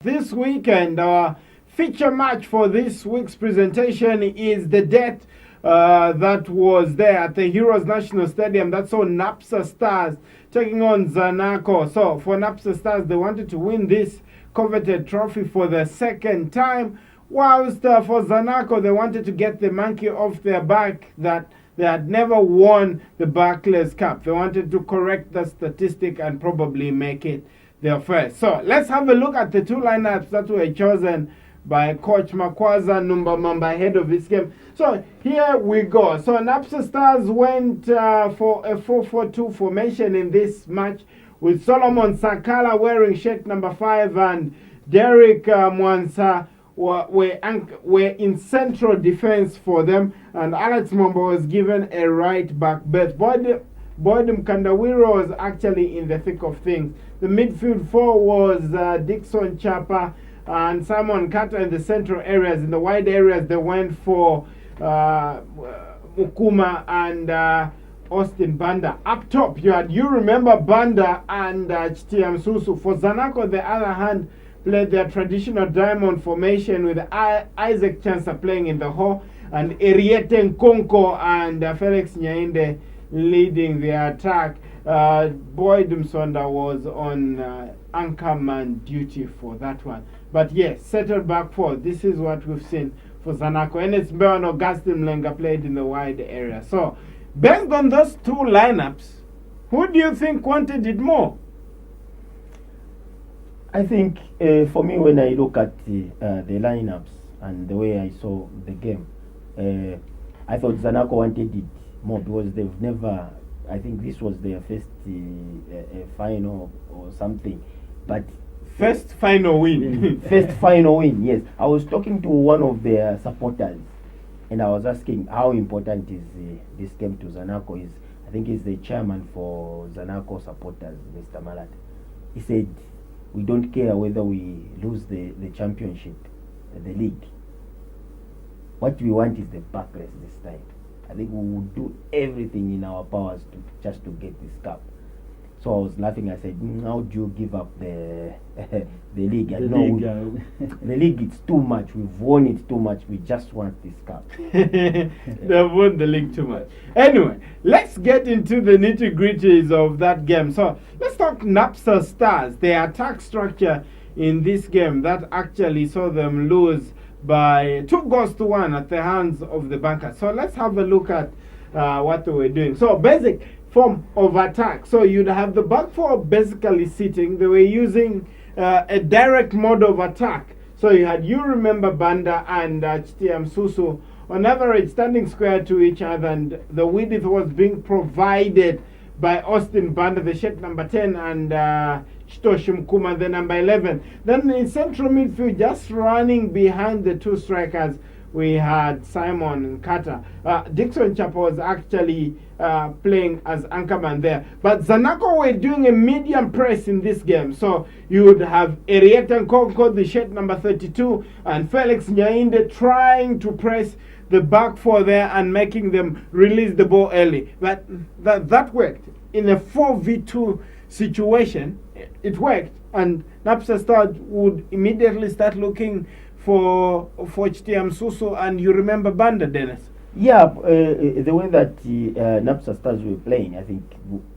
this weekend. Our feature match for this week's presentation is the death that was there at the Heroes National Stadium. That's all Napsa Stars taking on Zanaco. So for Napsa Stars, they wanted to win this coveted trophy for the second time, whilst for Zanaco, they wanted to get the monkey off their back that they had never won the Barclays Cup. They wanted to correct the statistic and probably make it their first. So let's have a look at the two lineups that were chosen by Coach Makwaza Numba Mamba ahead of this game. So here we go. So Napsa Stars went for a 4-4-2 formation in this match, with Solomon Sakala wearing shirt number 5 and Derek Mwansa were in central defense for them, and Alex Mombo was given a right back berth. Boydum Kandawiro was actually in the thick of things. The midfield four was Dixon Chapa and Simon Carter in the central areas. In the wide areas, they went for Mukuma and Austin Banda. Up top, you remember Banda and Chitiam Susu. For Zanaco, on the other hand, played their traditional diamond formation with Isaac Chansa playing in the hole and Eriete Nkonko and Felix Nyainde leading the attack. Boyd Msonda was on anchorman duty for that one. But yes, settled back four. This is what we've seen for Zanaco. And it's Mbeo Augustine Mlenga played in the wide area. So, based on those two lineups, who do you think wanted it more? I think for me, when I look at the lineups and the way I saw the game, I thought Zanaco wanted it more because they've never, I think this was their first final or something. But first final win. First final win, yes. I was talking to one of their supporters and I was asking how important is this game to Zanaco. I think he's the chairman for Zanaco supporters, Mr. Malat. He said, we don't care whether we lose the championship, the league. What we want is the Barclays this time. I think we will do everything in our powers to get this cup. So I was laughing. I said, how do you give up the league? The league, it's too much. We've won it too much. We just want this cup. They've won the league too much. Anyway, let's get into the nitty-gritties of that game. So let's talk Napsa Stars. Their attack structure in this game that actually saw them lose by 2-1 at the hands of the Bankers. So let's have a look at what they were doing. So basic form of attack. So you'd have the back four basically sitting. They were using a direct mode of attack. So you remember Banda and Chitiam Susu on average standing square to each other, and the width was being provided by Austin Banda, the shirt number 10, and Chitoshi Mkuma, the number 11. Then in central midfield, just running behind the two strikers, we had Simon and Carter. Dixon Chapa was actually playing as anchorman there. But Zanaco were doing a medium press in this game. So you would have Eriete Nkonko, the shirt number 32, and Felix Nyainde trying to press the back four there and making them release the ball early. But that worked. In a 4v2 situation, it worked. And Napsa Stars would immediately start looking for Chitiam Susu, and you remember Banda, Dennis? Yeah, the way that Napsa Stars were playing, I think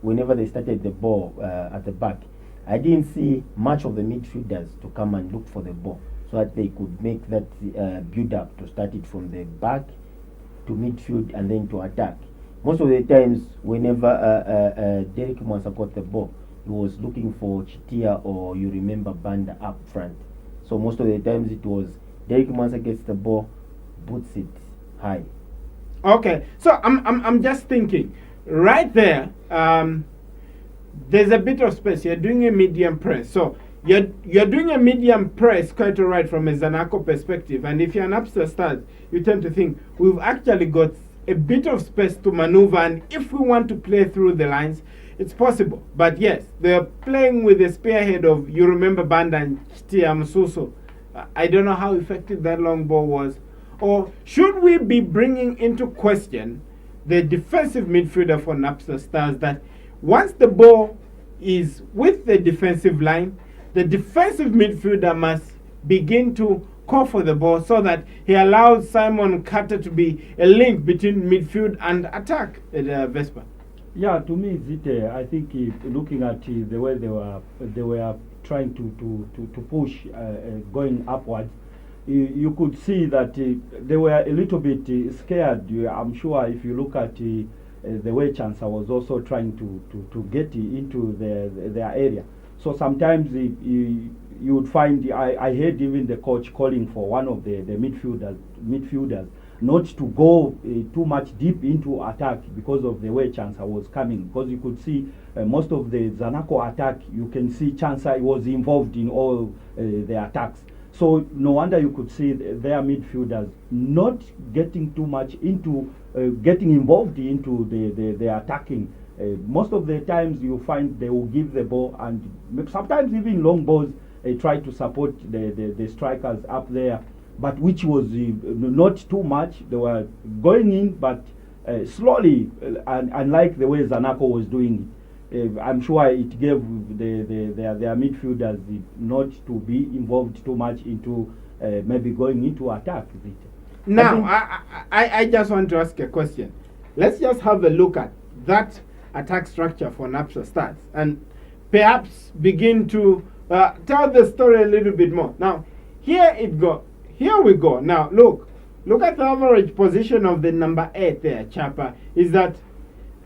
whenever they started the ball at the back, I didn't see much of the midfielders to come and look for the ball so that they could make that build up to start it from the back to midfield and then to attack. Most of the times, whenever Derek Mwansa got the ball, he was looking for Chitia or you remember Banda up front. So most of the times it was Derek Mwansa gets the ball, puts it high. Okay, so I'm just thinking right there. There's a bit of space. You're doing a medium press, so you're doing a medium press quite alright from a Zanaco perspective. And if you're an Napsa Stars, you tend to think we've actually got a bit of space to maneuver, and if we want to play through the lines, it's possible. But yes, they're playing with the spearhead of, you remember, Banda and Chitiam Susu. I don't know how effective that long ball was. Or should we be bringing into question the defensive midfielder for Napsa Stars, that once the ball is with the defensive line, the defensive midfielder must begin to call for the ball so that he allows Simon Carter to be a link between midfield and attack at Vespa? Yeah, to me, I think looking at the way they were trying to push going upwards, you could see that they were a little bit scared. I'm sure if you look at the way Chancellor was also trying to get into their area. So sometimes you would find, I heard even the coach calling for one of the midfielders not to go too much deep into attack because of the way Chancellor was coming. Because you could see most of the Zanaco attack, you can see Chancellor was involved in all the attacks. So no wonder you could see their midfielders not getting too much into getting involved into the attacking. Most of the times you find they will give the ball, and sometimes even long balls try to support the strikers up there, but which was not too much. They were going in, but slowly, unlike the way Zanaco was doing it. I'm sure it gave their midfielders not to be involved too much into maybe going into attack. Now, I just want to ask a question. Let's just have a look at that attack structure for Napsa Stars and perhaps begin to tell the story a little bit more. Now, here we go. Now, look at the average position of the number 8 there, Chapa, is that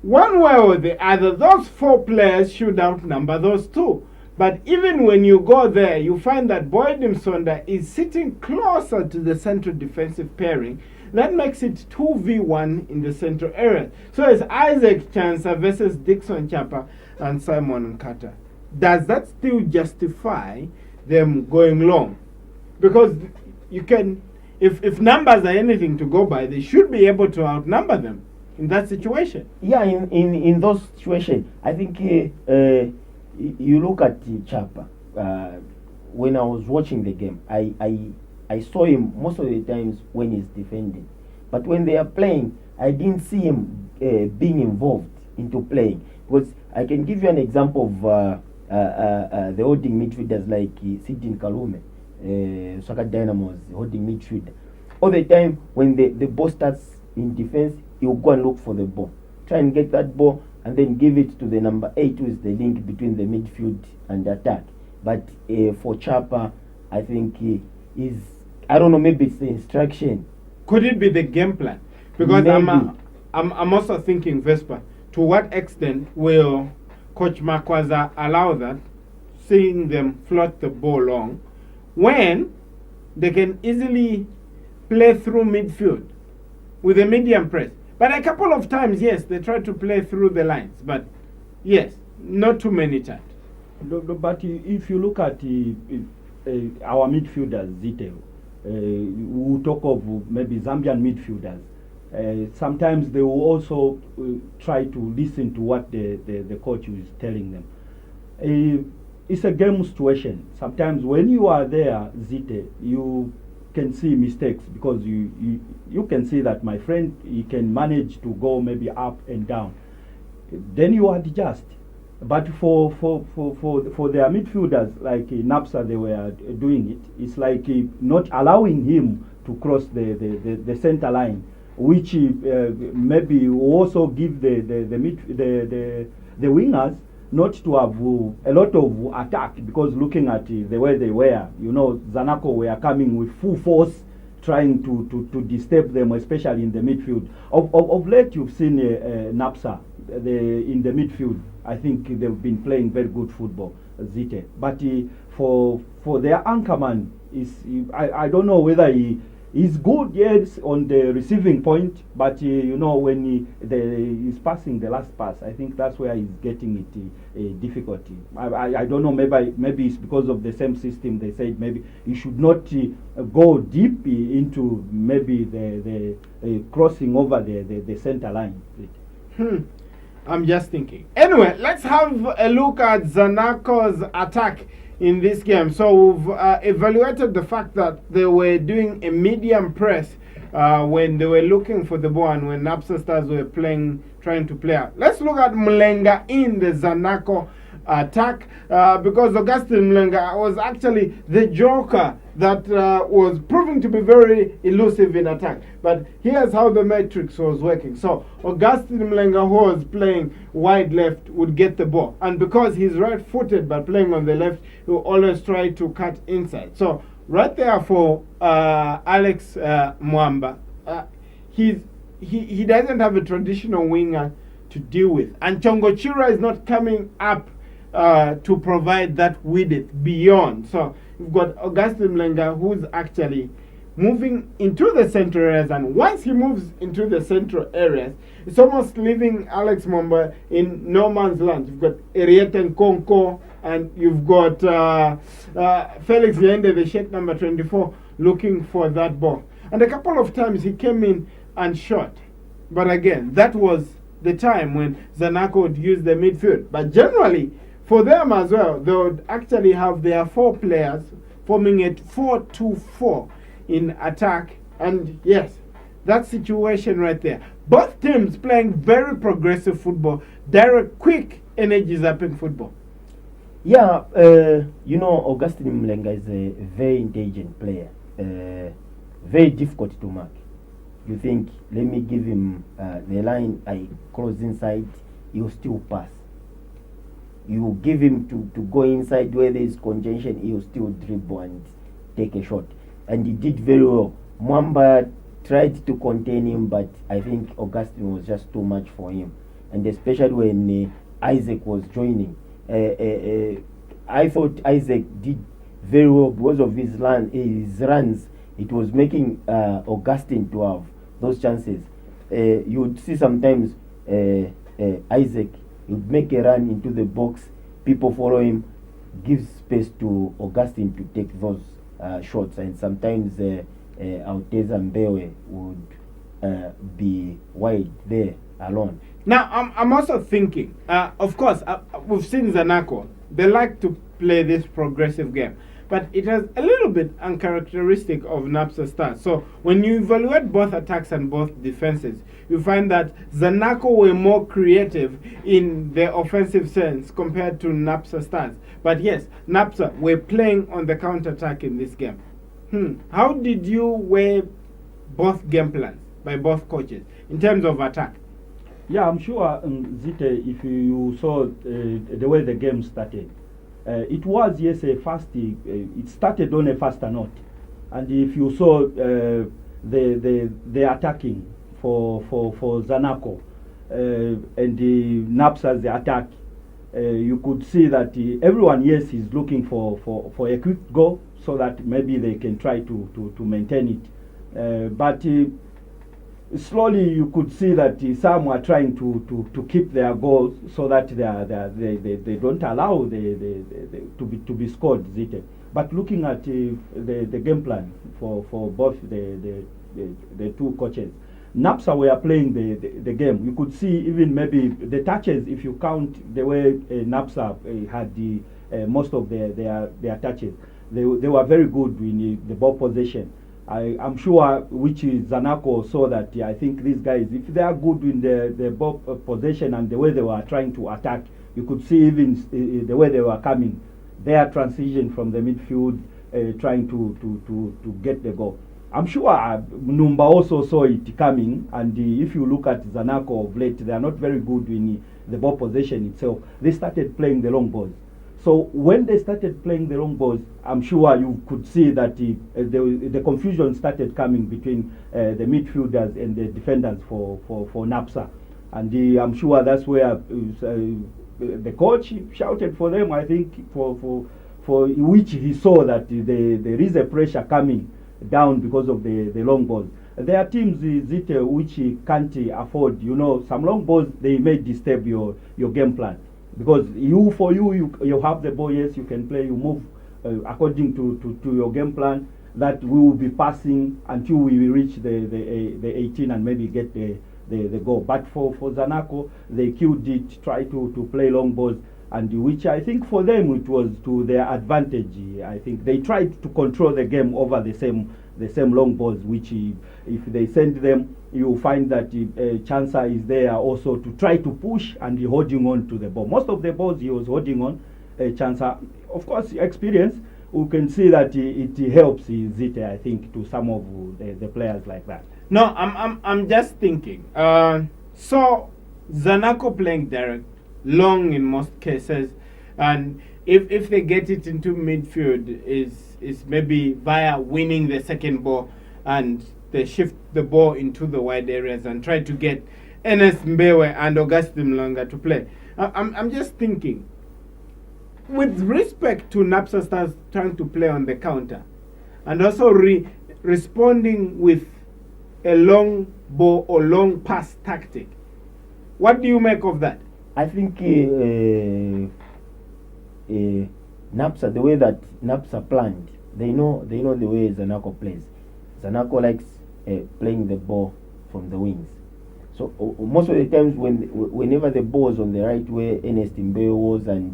one way or the other, those 4 players should outnumber those 2. But even when you go there, you find that Boyd Msonda is sitting closer to the central defensive pairing. That makes it 2v1 in the central area. So it's Isaac Chansa versus Dixon Chapa and Simon Carter. Does that still justify them going long? Because you can, if numbers are anything to go by, they should be able to outnumber them in that situation. Yeah, in those situations, I think you look at Chapa. When I was watching the game, I saw him most of the times when he's defending. But when they are playing, I didn't see him being involved into playing. Because I can give you an example of the holding midfielders like Sidin Kalume, Soccer Dynamo's holding midfielder. All the time when the ball starts in defense, he will go and look for the ball. Try and get that ball and then give it to the number 8, who is the link between the midfield and the attack. But for Chapa, I think is, I don't know, maybe it's the instruction. Could it be the game plan? Because I'm also thinking, Vespa, to what extent will Coach Makwaza allow that, seeing them float the ball long, when they can easily play through midfield with a medium press? But a couple of times, yes, they try to play through the lines. But yes, not too many times. But if you look at our midfielders, Zite, we talk of maybe Zambian midfielders. Sometimes they will also try to listen to what the coach is telling them. It's a game situation. Sometimes when you are there, Zite, you can see mistakes, because you can see that my friend, he can manage to go maybe up and down. Then you adjust. But for their midfielders like Napsa, they were doing it. It's like not allowing him to cross the center line, which maybe also give the wingers not to have a lot of attack, because looking at the way they were, Zanaco were coming with full force, trying to disturb them, especially in the midfield. Of late, you've seen Napsa in the midfield. I think they've been playing very good football, Zite. But for their anchorman, I don't know whether he's good, yes, on the receiving point, but when he's passing the last pass, I think that's where he's getting it difficulty. I don't know, maybe it's because of the same system. They said maybe he should not go deep into maybe the crossing over the center line. I'm just thinking. Anyway, let's have a look at Zanaco's attack in this game. So we've evaluated the fact that they were doing a medium press when they were looking for the ball and when Napsa Stars were trying to play out. Let's look at MULENGA in the Zanaco attack, because Augustine MULENGA was actually the joker that was proving to be very elusive in attack. But here's how the matrix was working. So Augustine Mulenga, who was playing wide left, would get the ball. And because he's right-footed but playing on the left, he will always try to cut inside. So right there for Alex Mwamba, he doesn't have a traditional winger to deal with. And Chongo Chira is not coming up to provide that width beyond. So you've got Augustine Mulenga, who's actually moving into the central areas, and once he moves into the central areas, it's almost leaving Alex Mwamba in no man's land. You've got Eriete Nkonko, and you've got Felix Yende, the shake number 24, looking for that ball. And a couple of times he came in and shot. But again, that was the time when Zanaco would use the midfield. But generally, for them as well, they would actually have their 4 players forming it 4-2-4 in attack. And yes, that situation right there. Both teams playing very progressive football, direct, quick, energy-zapping football. Yeah, Augustine Mulenga is a very intelligent player, very difficult to mark. You think, let me give him the line, I cross inside, he'll still pass. You give him to go inside where there is congestion, he'll still dribble and take a shot. And he did very well. Mwamba tried to contain him, but I think Augustine was just too much for him. And especially when Isaac was joining. I thought Isaac did very well because of his runs. It was making Augustine to have those chances. You would see sometimes Isaac would make a run into the box, people follow him, gives space to Augustine to take those shots, and sometimes Alteza Mbewe would be wide there alone. Now, I'm also thinking, of course, we've seen Zanaco. They like to play this progressive game. But it has a little bit uncharacteristic of Napsa Stars. So when you evaluate both attacks and both defenses, you find that Zanaco were more creative in the offensive sense compared to Napsa Stars. But yes, Napsa were playing on the counter-attack in this game. How did you weigh both game plans by both coaches in terms of attack? Yeah, I'm sure, Zite, if you saw the way the game started, it was, yes, a fast. It started on a faster note, and if you saw the attacking for Zanaco and the Napsa's attack, you could see that everyone, yes, is looking for a quick goal so that maybe they can try to maintain it. But slowly you could see that some were trying to keep their goals so that they don't allow to be scored. But looking at the game plan for both the two coaches, Napsa were playing the game. You could see even maybe the touches, if you count the way Napsa had most of their touches. They were very good in the ball possession. I'm sure which is Zanaco saw that I think these guys, if they are good in the ball possession and the way they were trying to attack, you could see even the way they were coming, their transition from the midfield, trying to get the goal. I'm sure Numba also saw it coming, and if you look at Zanaco of late, they are not very good in the ball possession itself. They started playing the long balls. So when they started playing the long balls, I'm sure you could see that the confusion started coming between the midfielders and the defenders for Napsa. And I'm sure that's where the coach shouted for them, I think, for which he saw that there is a pressure coming down because of the long balls. There are teams which can't afford, some long balls, they may disturb your game plan. Because you have the ball, yes, you can play, you move according to your game plan, that we will be passing until we reach the 18 and maybe get the goal. But for Zanaco, they killed it, tried to play long balls, and which I think for them it was to their advantage. I think they tried to control the game over the same long balls, which if they send them, you find that Chansa is there also to try to push and holding on to the ball. Most of the balls he was holding on, Chansa, of course, experience. we can see that it helps Zite, I think, to some of the players like that. No, I'm just thinking. So Zanaco playing direct, long in most cases, and if they get it into midfield is maybe via winning the second ball, and they shift the ball into the wide areas and try to get Ernest Mbewe and Augustine Mlanga to play. I'm just thinking, with respect to Napsa Stars trying to play on the counter, and also responding with a long ball or long pass tactic, what do you make of that? I think Napsa, the way that Napsa planned, they know the way Zanaco plays. Zanaco likes playing the ball from the wings. So most of the times whenever the ball is on the right, where Ernest Mbewe was and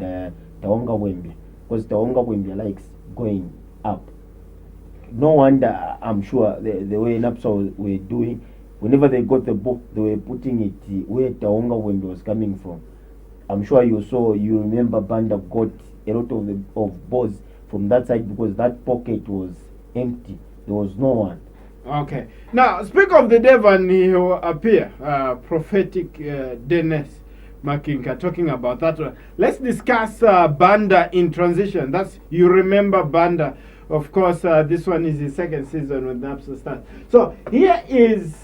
Taonga Wembe, because Taonga Wembe likes going up. No wonder, I'm sure, the way Napsa were doing, whenever they got the ball, they were putting it where Taonga Wembe was coming from. I'm sure you remember Banda got a lot of balls from that side because that pocket was empty. There was no one. Okay. Now, speak of the Devon, he will appear. Prophetic Dennis Makinka talking about that one. Let's discuss Banda in transition. You remember Banda. Of course, this one is his second season with Napsa Stars. So here is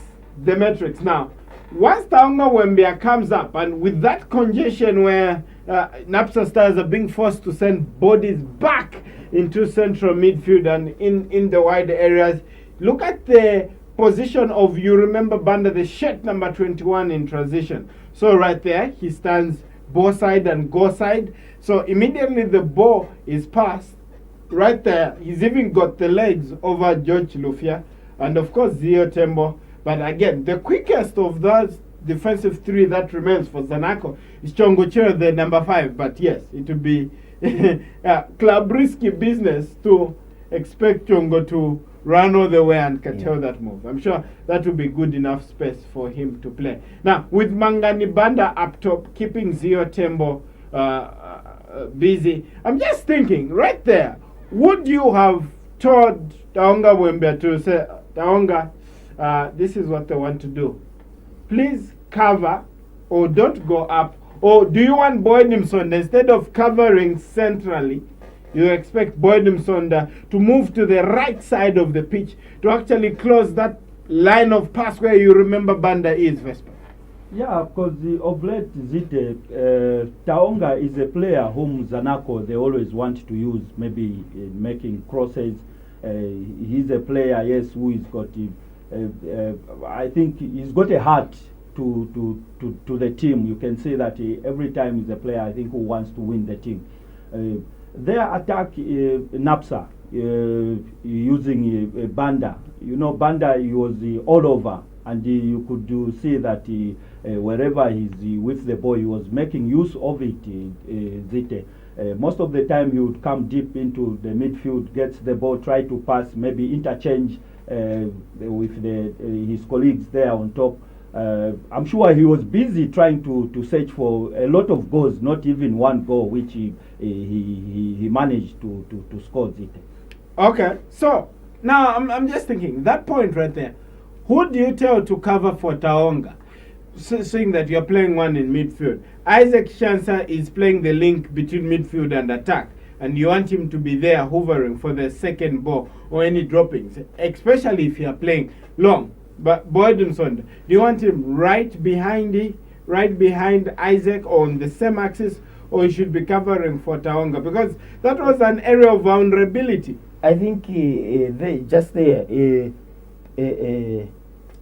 the metrics. Now, once Taonga Wembia comes up, and with that congestion where Napsa Stars are being forced to send bodies back into central midfield and in the wide areas, look at the position of, you remember Banda, the shirt number 21 in transition. So right there, he stands ball side and goal side. So immediately the ball is passed. Right there, he's even got the legs over George Lufia and of course Zio Tembo. But again, the quickest of those defensive three that remains for Zanaco is Chongochero, the number 5. But yes, it would be club risky business to expect Chongo to run all the way and curtail that move. I'm sure that will be good enough space for him to play. Now, with Mangani Banda up top, keeping Zio Tembo busy, I'm just thinking, right there, would you have told Taonga Wembe to say, Taonga, this is what they want to do. Please cover or don't go up. Or do you want Boydimson, instead of covering centrally, you expect Boydimson to move to the right side of the pitch to actually close that line of pass where you remember Banda is, Vespa? Yeah, because of late, Zite, Taonga is a player whom Zanaco, they always want to use, maybe making crosses. He's a player, yes, who is got, I think he's got a heart to the team. You can say that every time he's a player, I think, who wants to win the team. Their attack, Napsa, using Banda. You know, Banda, he was all over, and you could see that wherever he's with the ball, he was making use of it, Zite. Most of the time, he would come deep into the midfield, gets the ball, try to pass, maybe interchange with his colleagues there on top. I'm sure he was busy trying to search for a lot of goals, not even one goal, which he managed to score it. Okay, so now I'm just thinking, that point right there, who do you tell to cover for Taonga? Seeing that you're playing one in midfield. Isaac Shansa is playing the link between midfield and attack, and you want him to be there hovering for the second ball or any droppings, especially if you are playing long. But Boydimson, do you want him right behind Isaac or on the same axis, or he should be covering for Taonga? Because that was an area of vulnerability. I think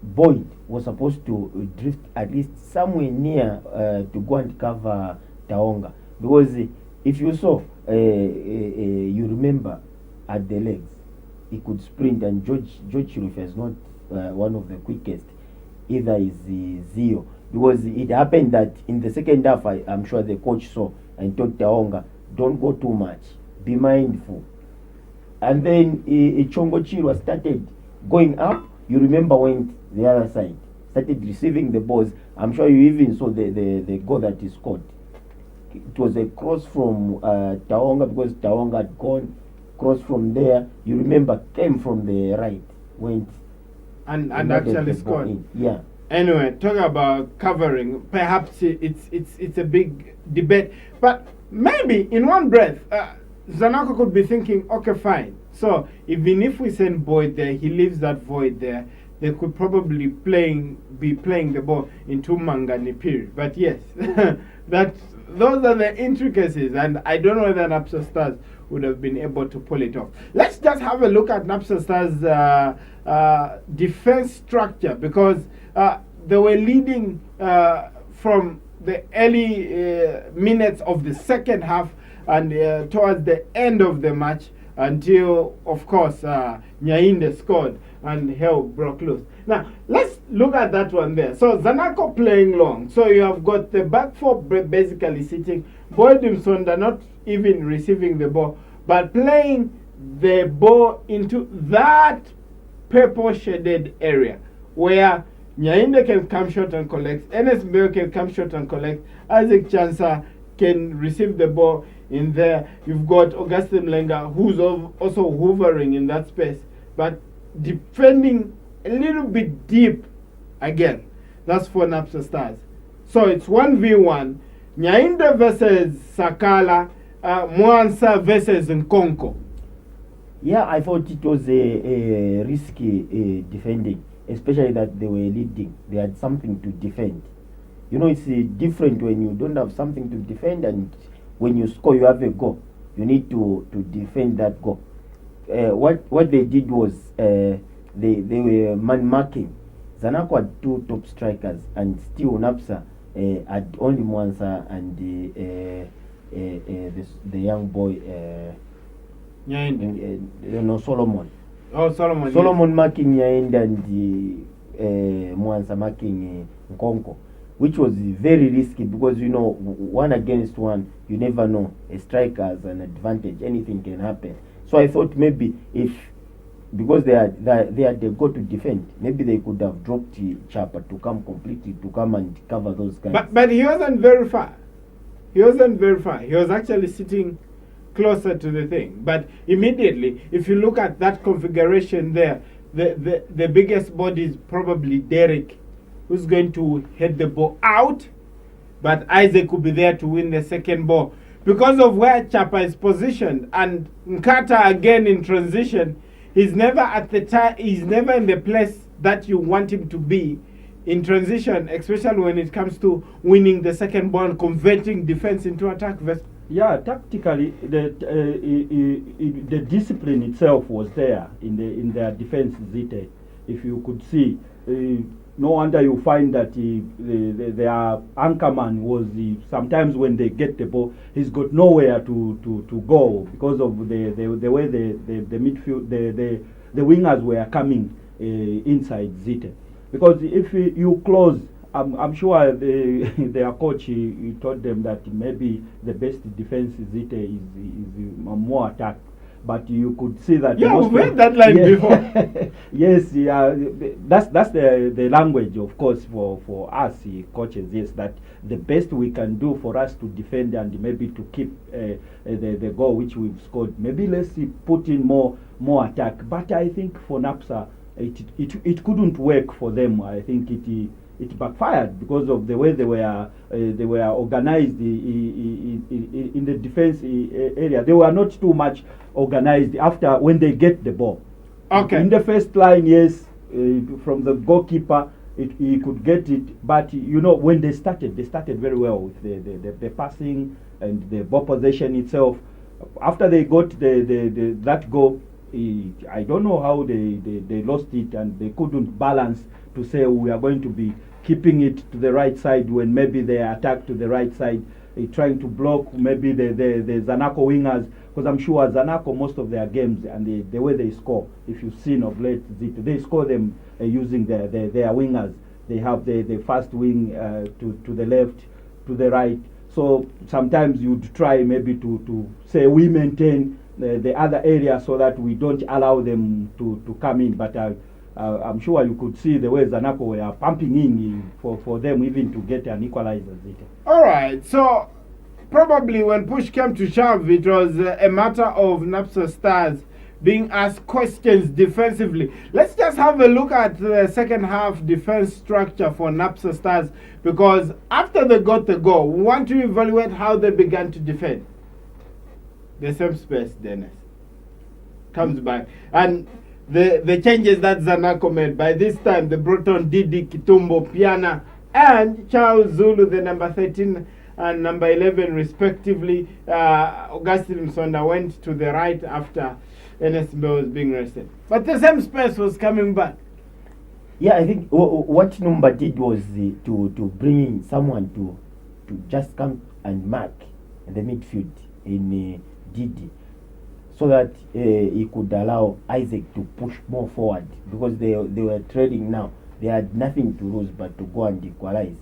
Boyd was supposed to drift at least somewhere near to go and cover Taonga, because if you saw, you remember at the legs, he could sprint, and George Chiruf is not one of the quickest. Either is Zio, because it happened that in the second half, I'm sure the coach saw and told Taonga, don't go too much, be mindful. And then Chongo Chirwa started going up. You remember when the other side started receiving the balls. I'm sure you even saw the goal that he scored. It was a cross from Taonga, because Taonga had gone cross from there. You remember, came from the right, went and nodded actually the ball scored. in. Yeah. Anyway, talk about covering. Perhaps it's a big debate, but maybe in one breath, Zanaco could be thinking, okay, fine. So even if we send Boyd there, he leaves that void there. They could probably be playing the ball into Mangani period. But yes, those are the intricacies, and I don't know whether Napsa Stars would have been able to pull it off. Let's just have a look at Napsa Stars' defense structure, because they were leading from the early minutes of the second half and towards the end of the match, until, of course, Nyainde scored and hell broke loose. Now, let's look at that one there. So, Zanaco playing long. So, you have got the back four basically sitting. Boyd Msonda not even receiving the ball, but playing the ball into that purple-shaded area where Nyainde can come short and collect, Enes Mbeo can come short and collect, Isaac Chansa can receive the ball in there. You've got Augustine Mulenga, who's also hovering in that space, but defending a little bit deep again. That's for Napsa Stars. So it's 1v1. Nyainde versus Sakala, Mwansa versus Nkonko. Yeah, I thought it was a risky defending, especially that they were leading. They had something to defend. You know, it's different when you don't have something to defend, and when you score, you have a goal. You need to defend that goal. What they did was they were man marking. Zanaco had two top strikers, and still Napsa had only Mwansa and the young boy Solomon. Oh, Solomon. Solomon yes. Marking Nyainde and Mwansa marking Nkonko, which was very risky, because you know, one against one, you never know. A striker has an advantage, anything can happen. So I thought maybe because they had the goal to defend, maybe they could have dropped Chapa to come and cover those guys. But he wasn't very far. He was actually sitting closer to the thing. But immediately, if you look at that configuration there, the biggest body is probably Derek, who's going to head the ball out, but Isaac could be there to win the second ball. Because of where Chapa is positioned, and Nkata again in transition, he's never at the time, he's never in the place that you want him to be in transition, especially when it comes to winning the second ball and converting defense into attack. Yeah, tactically, the discipline itself was there in their defense. Zite, if you could see, no wonder you find that their anchorman was sometimes when they get the ball, he's got nowhere to go because of the way the midfield the wingers were coming inside Zite. Because if you close, I'm sure their coach he told them that maybe the best defense Zite is more attack. But you could see that. Yeah, we've heard that line before. Yes, yeah, that's the language, of course, for us coaches. Yes, that the best we can do for us to defend and maybe to keep the goal which we've scored. Maybe let's put in more attack. But I think for Napsa, it couldn't work for them. I think it backfired because of the way they were organized in the defense area. They were not too much organized after when they get the ball. Okay. In the first line, yes, from the goalkeeper, he could get it. But you know, when they started very well with the passing and the ball possession itself. After they got that goal, I don't know how they lost it, and they couldn't balance to say we are going to be keeping it to the right side when maybe they attack to the right side, trying to block maybe the Zanaco wingers, because I'm sure Zanaco, most of their games and the way they score, if you've seen of late, they score them using their wingers. They have the first wing to the left, to the right. So sometimes you'd try maybe to say we maintain the other area so that we don't allow them to come in. But I'm sure you could see the way Zanaco were pumping in for them even to get an equalizer. All right, so probably when push came to shove, it was a matter of Napsa Stars being asked questions defensively. Let's just have a look at the second half defense structure for Napsa Stars, because after they got the goal, we want to evaluate how they began to defend. The same space, Dennis comes back, and the changes that Zanaco made. By this time, they brought on Didi Kitumbo Piana and Charles Zulu, the number 13 and number 11 respectively. Augustine Msonda went to the right after NSB was being rested. But the same space was coming back. Yeah, I think what Numba did was to bring in someone to just come and mark in the midfield in Didi, so that he could allow Isaac to push more forward, because they were trading now. They had nothing to lose but to go and equalize.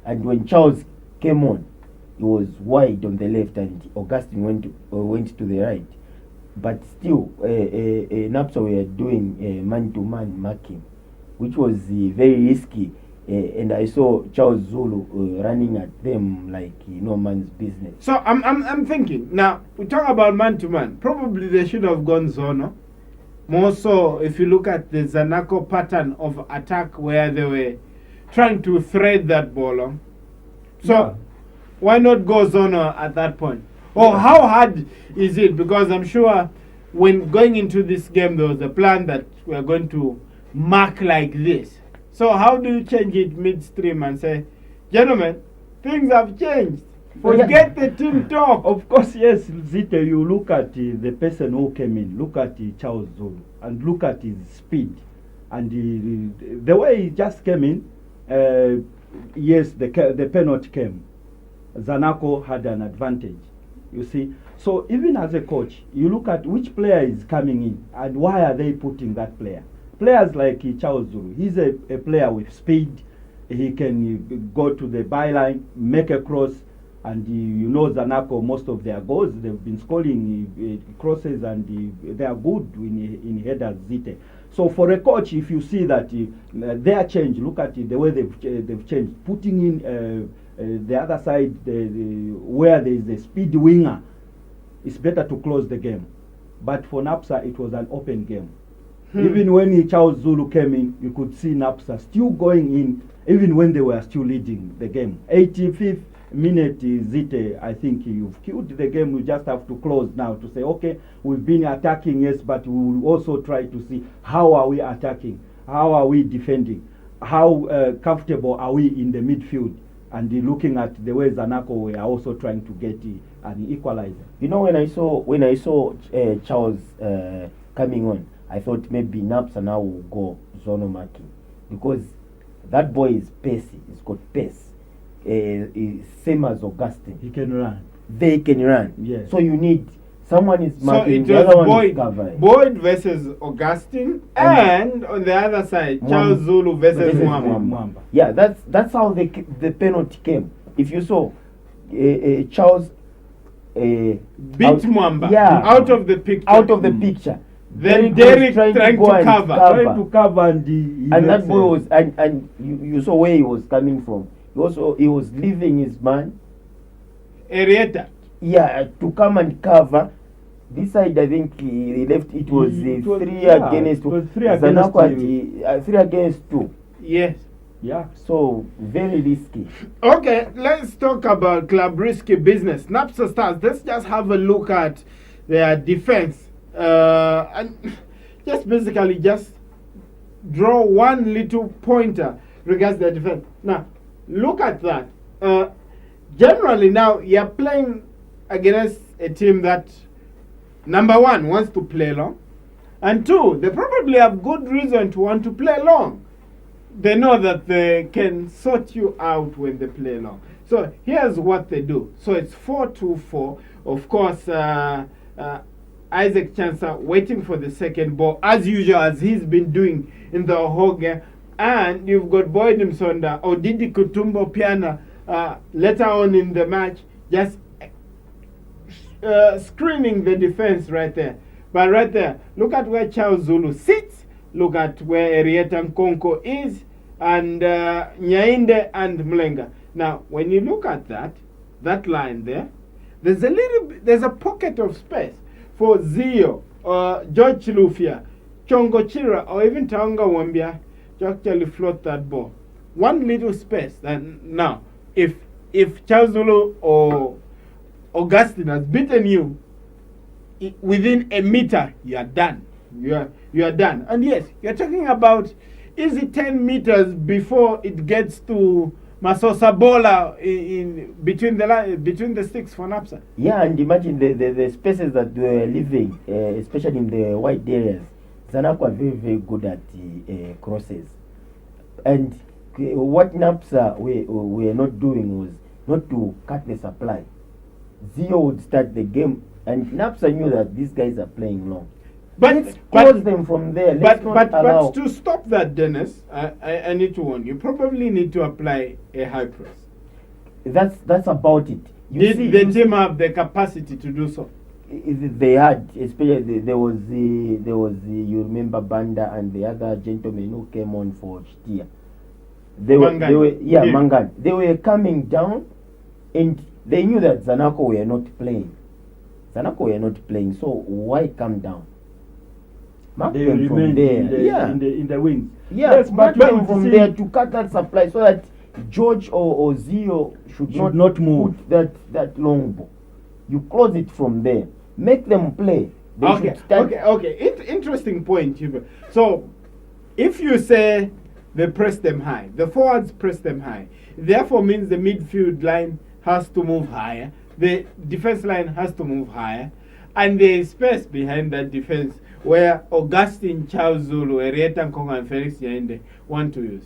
And when Charles came on, he was wide on the left and Augustine went to the right. But still, Napsa were doing man-to-man marking, which was very risky. And I saw Charles Zulu running at them like no man's business. So I'm thinking, now we talk about man-to-man. Probably they should have gone zono. More so if you look at the Zanaco pattern of attack where they were trying to thread that ball on. So Yeah. why not go zono at that point? Or how hard is it? Because I'm sure when going into this game there was a plan that we're going to mark like this. So how do you change it midstream and say, gentlemen, things have changed? Forget the team talk. Of course, yes, Zite, you look at the person who came in, look at Charles Zulu, and look at his speed. And the way he just came in, yes, the penalty came. Zanaco had an advantage, you see. So even as a coach, you look at which player is coming in and why are they putting that player. Players like Charles Zulu, he's a player with speed. He can go to the byline, make a cross, and you know Zanaco, most of their goals, they've been scoring crosses, and they are good in headers, Zite. So for a coach, if you see that their change, look at the way they've changed, putting in the other side where there is a speed winger, it's better to close the game. But for Napsa, it was an open game. Even when Charles Zulu came in, you could see Napsa still going in, even when they were still leading the game. 85th minute, Zite, I think you've killed the game. We just have to close now to say, okay, we've been attacking, yes, but we will also try to see how are we attacking, how are we defending, how comfortable are we in the midfield, and looking at the way Zanaco were also trying to get an equalizer. You know, when I saw Charles coming on, I thought maybe Napsa now will go zonal marking, because that boy is pacey. He's got pace. Same as Augustine. He can run. They can run. Yes. So you need someone is marking, so the it other was one is covering. Boyd versus Augustine, and on the other side, Charles Zulu versus Mwamba. Yeah, that's how the penalty came. If you saw Charles beat Mwamba out of the picture. Out of the picture. Then Derek trying to cover. Trying to cover, and that boy was, and you saw where he was coming from. He was leaving his man, Arietta. Yeah, to come and cover. This side, I think he left. It was 3 against 2. It was 3 against 2. 3 against 2. Yes. Yeah. So very risky. Okay, let's talk about club risky business. Napsa Stars. Let's just have a look at their defense. And just basically just draw one little pointer regards their defense. Now, look at that. Generally now you're playing against a team that, number one, wants to play long, and two, they probably have good reason to want to play long. They know that they can sort you out when they play long. So here's what they do. So it's 4-2-4. Of course, Isaac Chancellor waiting for the second ball, as usual, as he's been doing in the whole game. And you've got Boyd Msonda or Didi Kutumbo Piana later on in the match, just screening the defense right there. But right there, look at where Charles Zulu sits, look at where Arietta Nkonko is, and Nyainde and Mulenga. Now, when you look at that line there, there's a pocket of space for Zio, George Lufia, Chongo Chira, or even Taonga Wambia to actually float that ball. One little space. And now, if Charles Zulu or Augustine has beaten you within a meter, you are done. You are done. And yes, you're talking about, is it 10 meters before it gets to Masosa Bola in between the sticks for Napsa? Yeah, and imagine the spaces that they were living, especially in the wide areas. Zanaco are very, very good at crosses. And what Napsa were not doing was not to cut the supply. Zio would start the game, and Napsa knew that these guys are playing long. Let's close them from there. But to stop that, Dennis, I need to warn you. Probably need to apply a high press. That's about it. Did the team have the capacity to do so? They had, especially there was you remember BANDA and the other gentleman who came on for Chitia. Mangan. They were coming down, and they knew that Zanaco were not playing. So why come down? Mark They them from there. in the wings. Yeah, Yes, mark but them from there to cut that supply so that George or Zio should not move put that long ball. You close it from there. Make them play. Okay. Interesting point. So, if you say they press them high, the forwards press them high, therefore means the midfield line has to move higher, the defense line has to move higher, and there is space behind that defense where Augustine, Charles Zulu, Erieta Nkonga, and Felix Yainde want to use.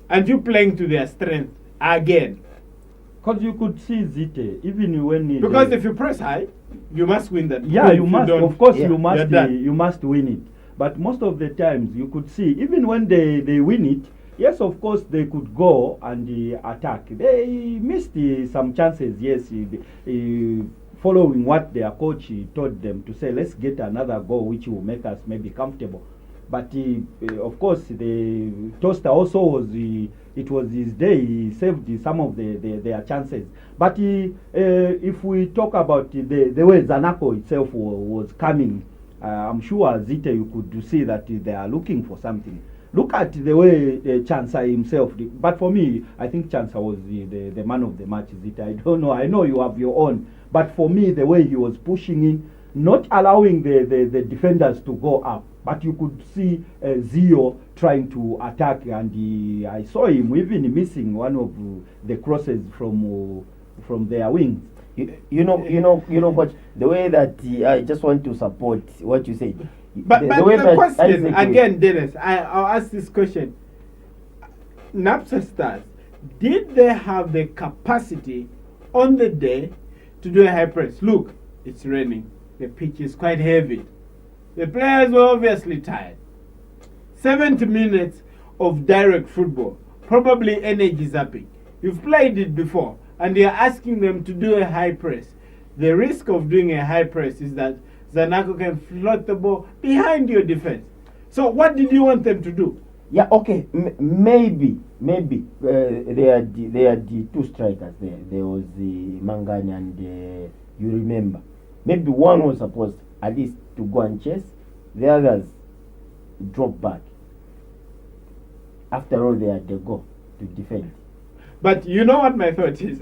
And you playing to their strength again. Because you could see Zite, even when because if you press high, you must win that. Yeah, you must. Of course, yeah, you must win it. But most of the times, you could see, even when they win it, yes, of course, they could go and attack. They missed some chances, yes, following what their coach told them to say, let's get another goal which will make us maybe comfortable. But of course, the Toaster also was it was his day. He saved some of their chances. But if we talk about the way Zanaco itself was coming, I'm sure Zite, you could see that they are looking for something. Look at the way Chansa himself did. But for me, I think Chansa was the man of the match, Zite. I don't know. I know you have your own. But for me, the way he was pushing in, not allowing the defenders to go up, but you could see Zio trying to attack, and I saw him even missing one of the crosses from their wings. You know, Coach, the way that I just want to support what you said. But the question again, Dennis, I'll ask this question. Napsa Stars, did they have the capacity on the day to do a high press? Look, it's raining. The pitch is quite heavy. The players were obviously tired. 70 minutes of direct football, probably energy zapping. You've played it before, and you're asking them to do a high press. The risk of doing a high press is that Zanaco can float the ball behind your defense. So what did you want them to do? Yeah, okay, maybe they had the two strikers there. There was the Mangani and you remember. Maybe one was supposed at least to go and chase, the others drop back. After all, they had to go to defend. But you know what my thought is?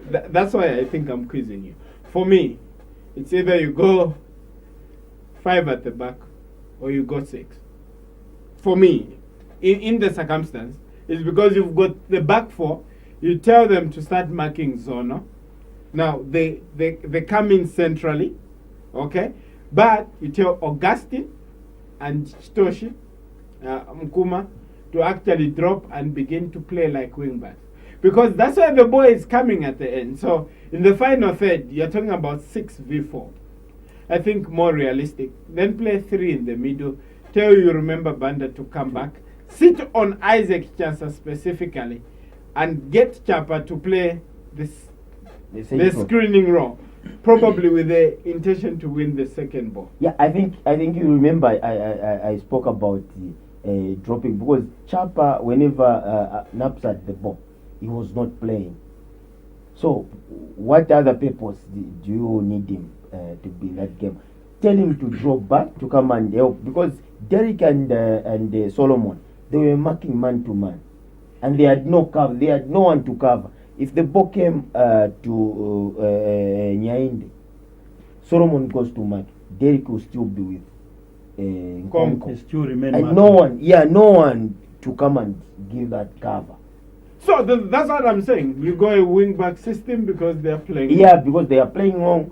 That's why I think I'm quizzing you. For me, it's either you go 5 at the back or you go 6. For me, in the circumstance, it's because you've got the back 4, you tell them to start marking Zono. Now, they come in centrally, okay? But you tell Augustine and Chitoshi, Mkuma, to actually drop and begin to play like wingbacks. Because that's where the ball is coming at the end. So, in the final third, you're talking about 6v4. I think more realistic. Then play 3 in the middle. Tell you remember BANDA to come back. Sit on Isaac Chansa specifically and get Chapa to play the screening role. Probably with the intention to win the second ball. Yeah, I think you remember I spoke about dropping, because Chapa, whenever Napsa had the ball, he was not playing. So, what other purpose do you need him to be in that game? Tell him to drop back to come and help, because Derek and Solomon, they were marking man to man, and they had no cover. They had no one to cover. If the ball came to Nyainde, Solomon goes to mark. Derek will still be with Nkonko. Still remain And marking. no one to come and give that cover. So that's what I'm saying. You go a wing back system because they're playing. Yeah, because they are playing wrong.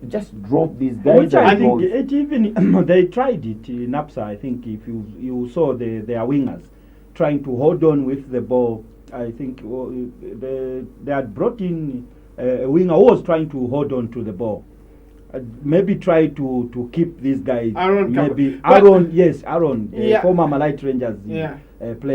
Just drop these guys. Which I and think go. it even they tried it in Napsa. I think if you saw their wingers trying to hold on with the ball. I think they had brought in a winger who was trying to hold on to the ball. Maybe try to keep these guys. Aaron, maybe but Aaron, yeah. former Malite Rangers player.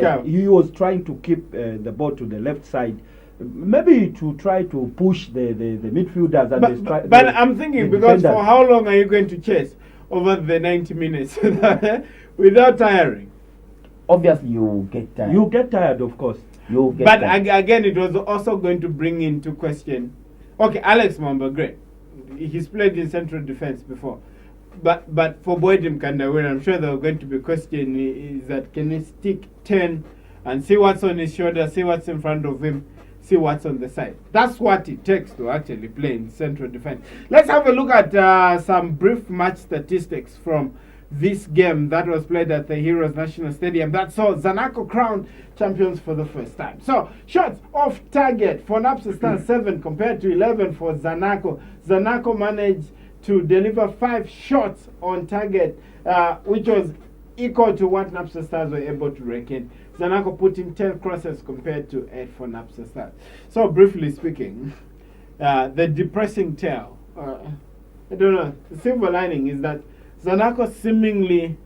Yeah. He was trying to keep the ball to the left side. Maybe to try to push the midfielders and but I'm thinking, because defenders. for how long are you going to chase over the 90 minutes without tiring? Obviously, you will get tired. You get tired, of course. You get But tired. again, it was also going to bring into question. Okay, Alex Mamba, great. He's played in central defense before. But for Boydin Kandawin, I'm sure there were going to be question is that can he stick 10 and see what's on his shoulder, see what's in front of him, see what's on the side. That's what it takes to actually play in central defense. Let's have a look at some brief match statistics from this game that was played at the Heroes National Stadium that saw Zanaco crowned champions for the first time. So, shots off target for Napsa Stars 7 compared to 11 for Zanaco. Zanaco managed to deliver 5 shots on target, which was equal to what Napsa Stars were able to rake in. Zanaco put in 10 crosses compared to 8 for Napsa Stars. So, briefly speaking, the depressing tale, I don't know, the silver lining is that Zanaco seemingly,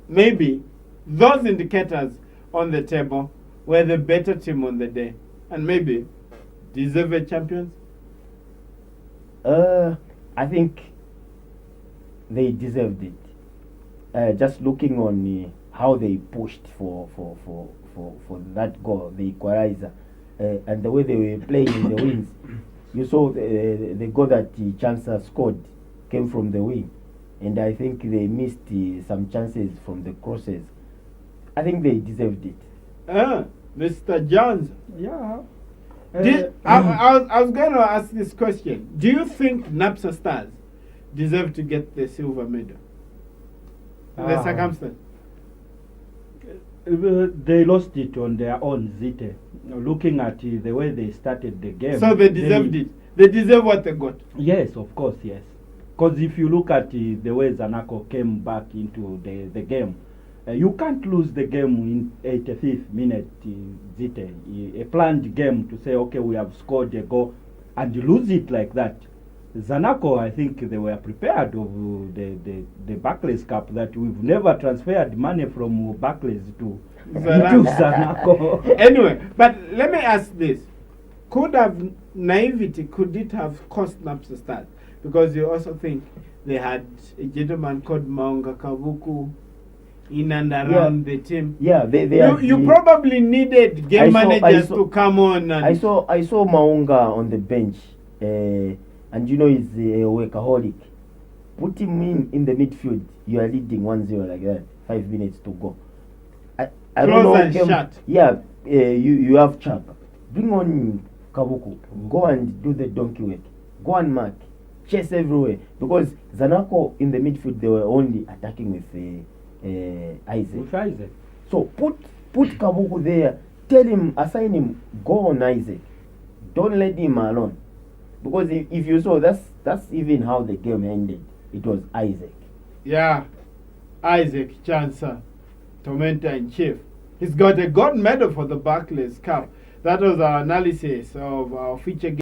maybe, those indicators on the table were the better team on the day, and maybe deserved champions. I think they deserved it. Just looking on how they pushed for that goal, the equalizer, and the way they were playing in the wings. You saw the goal that Chancellor scored came from the wing. And I think they missed some chances from the crosses. I think they deserved it. Mr. Jones. Yeah. I was going to ask this question. Do you think Napsa Stars deserve to get the silver medal? In the circumstance? They lost it on their own, Zite. Looking at the way they started the game. So they deserved it. They deserve what they got. Yes, of course, yes. Because if you look at the way Zanaco came back into the game, you can't lose the game in 85th minute, Zite. A planned game to say, okay, we have scored a goal, and you lose it like that. Zanaco, I think they were prepared of the Barclays Cup, that we've never transferred money from Barclays to Zanaco. Anyway, but let me ask this. Could it have cost Napsa Stars? Because you also think they had a gentleman called Maunga Kabuku in and around the team. Yeah, you probably needed game managers to come on. And I saw Maunga on the bench, and you know he's a workaholic. Put him in the midfield. You are leading 1-0 like that. 5 minutes to go. I don't know. And shut. Yeah, you have Chap. Bring on Kabuku. Go and do the donkey work. Go and mark. Chase everywhere, because Zanaco in the midfield, they were only attacking with Isaac. With Isaac. So put Kabuku there. Tell him, assign him, go on Isaac. Don't let him alone, because if you saw, that's even how the game ended. It was Isaac. Yeah, Isaac Chancer, Tormentor in Chief. He's got a gold medal for the Barclays Cup. That was our analysis of our feature game.